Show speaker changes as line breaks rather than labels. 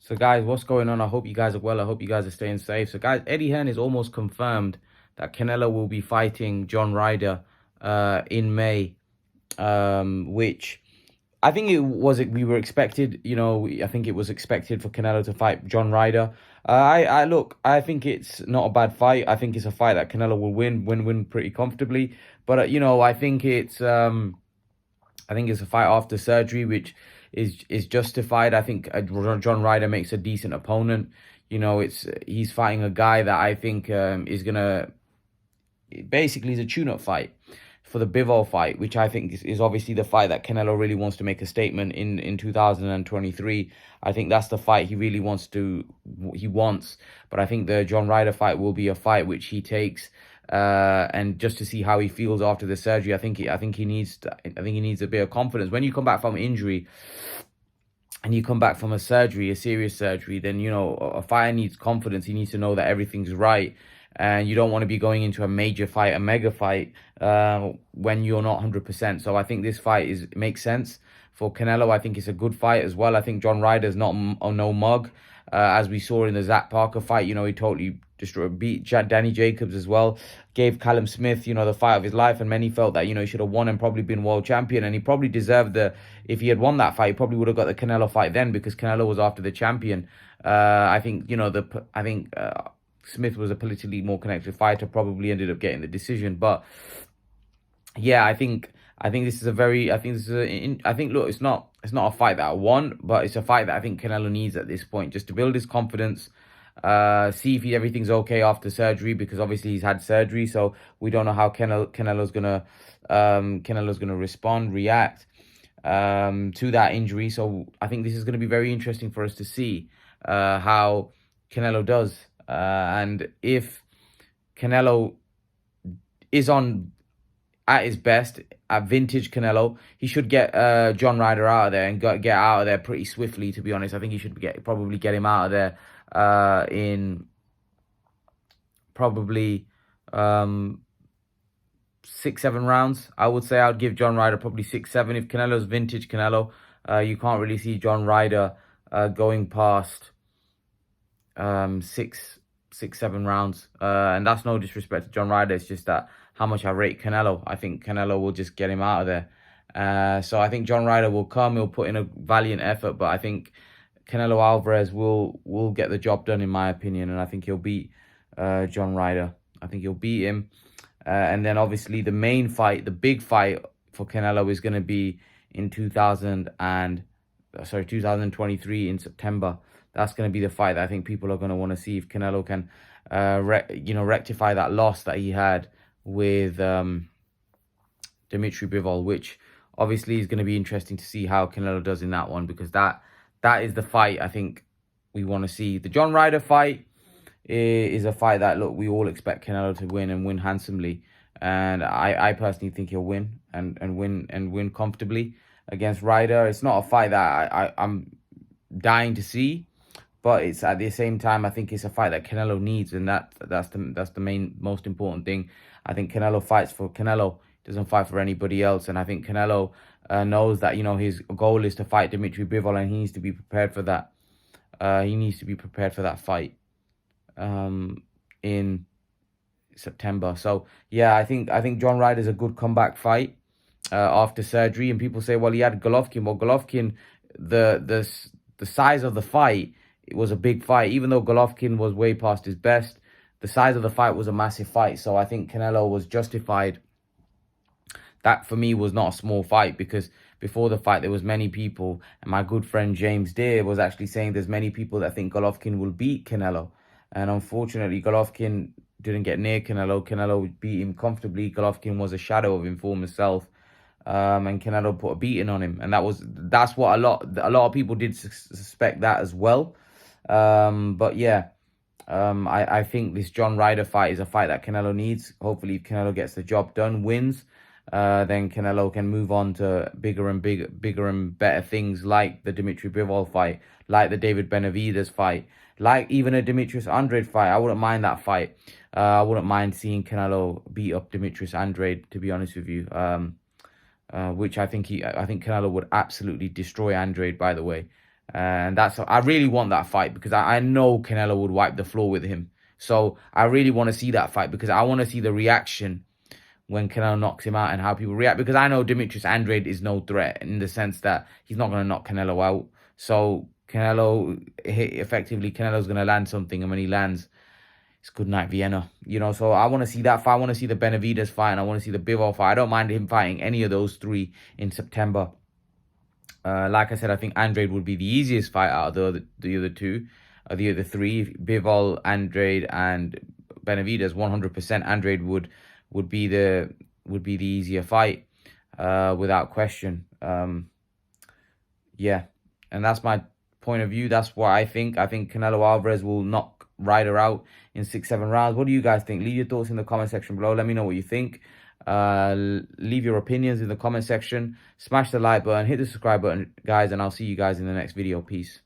So guys, what's going on? I hope you guys are well. I hope you guys are staying safe. So guys, Eddie Hearn is almost confirmed that Canelo will be fighting John Ryder in May, which I think we were expected, I think it was expected for Canelo to fight John Ryder. I think it's not a bad fight. I think it's a fight that Canelo will win pretty comfortably. But I think it's a fight after surgery, which is justified. I think John Ryder makes a decent opponent. He's fighting a guy that I think is gonna basically is a tune-up fight for the Bivol fight, which I think is obviously the fight that Canelo really wants to make a statement in 2023. I think that's the fight he really wants. But I think the John Ryder fight will be a fight which he takes, and just to see how he feels after the surgery. I think he needs a bit of confidence. When you come back from injury and you come back from a serious surgery, then a fighter needs confidence. He needs to know that everything's right. And you don't want to be going into a major fight, a mega fight, when you're not 100%. So I think this fight makes sense for Canelo. I think it's a good fight as well. I think John Ryder's no mug, as we saw in the Zach Parker fight. He totally beat Danny Jacobs as well. Gave Callum Smith, the fight of his life, and many felt that he should have won and probably been world champion. And he probably deserved if he had won that fight, he probably would have got the Canelo fight then, because Canelo was after the champion. I think Smith was a politically more connected fighter, probably ended up getting the decision. But yeah, I think this is look, it's not a fight that I want, but it's a fight that I think Canelo needs at this point, just to build his confidence, see if everything's okay after surgery, because obviously he's had surgery, so we don't know how Canelo's gonna react to that injury. So I think this is going to be very interesting for us to see how Canelo does. And if Canelo is at his best, at vintage Canelo, he should get John Ryder out of there and get out of there pretty swiftly, to be honest. I think he should probably get him out of there in probably 6-7 rounds. I would say I'd give John Ryder probably 6-7. If Canelo's vintage Canelo, you can't really see John Ryder going past 6-7 rounds, and that's no disrespect to John Ryder. It's just that how much I rate Canelo. I think Canelo will just get him out of there. So I think John Ryder will come. He'll put in a valiant effort, but I think Canelo Alvarez will get the job done, in my opinion, and I think he'll beat John Ryder. I think he'll beat him, and then obviously the main fight, the big fight for Canelo, is going to be in 2023 in September. That's going to be the fight that I think people are going to want to see if Canelo can, rectify that loss that he had with Dimitri Bivol, which obviously is going to be interesting to see how Canelo does in that one, because that is the fight I think we want to see. The John Ryder fight is a fight that, look, we all expect Canelo to win, and win handsomely. And I personally think he'll win and win comfortably against Ryder. It's not a fight that I'm dying to see, but it's at the same time, I think it's a fight that Canelo needs, and that's the most important thing. I think Canelo fights for Canelo, doesn't fight for anybody else, and I think Canelo knows that his goal is to fight Dimitri Bivol, and he needs to be prepared for that. He needs to be prepared for that fight in September. So yeah, I think John Ryder is a good comeback fight after surgery. And people say, well, he had Golovkin. Well, Golovkin, the size of the fight, it was a big fight. Even though Golovkin was way past his best, the size of the fight was a massive fight. So I think Canelo was justified. That, for me, was not a small fight, because before the fight, there was many people, and my good friend James Deere was actually saying there's many people that think Golovkin will beat Canelo. And unfortunately, Golovkin didn't get near Canelo. Canelo beat him comfortably. Golovkin was a shadow of his former self. And Canelo put a beating on him. And that's what a lot of people did suspect that as well. But yeah, I think this John Ryder fight is a fight that Canelo needs. Hopefully, if Canelo gets the job done, wins, then Canelo can move on to bigger and better things, like the Dimitri Bivol fight, like the David Benavidez fight, like even a Demetrius Andrade fight. I wouldn't mind that fight. I wouldn't mind seeing Canelo beat up Demetrius Andrade, to be honest with you. Which I think Canelo would absolutely destroy Andrade, by the way. And I really want that fight because I know Canelo would wipe the floor with him. So I really want to see that fight because I want to see the reaction when Canelo knocks him out and how people react. Because I know Demetrius Andrade is no threat in the sense that he's not going to knock Canelo out. So Canelo's going to land something. And when he lands, it's good night Vienna. So I want to see that fight. I want to see the Benavidez fight and I want to see the Bivol fight. I don't mind him fighting any of those three in September. Like I said, I think Andrade would be the easiest fight out of the other two, the other three. Bivol, Andrade, and Benavidez. 100%. Andrade would be the easier fight, without question. Yeah, and that's my point of view. That's what I think. I think Canelo Alvarez will knock Ryder out in 6-7 rounds. What do you guys think? Leave your thoughts in the comment section below. Let me know what you think. Leave your opinions in the comment section. Smash the like button, hit the subscribe button, guys, and I'll see you guys in the next video. Peace.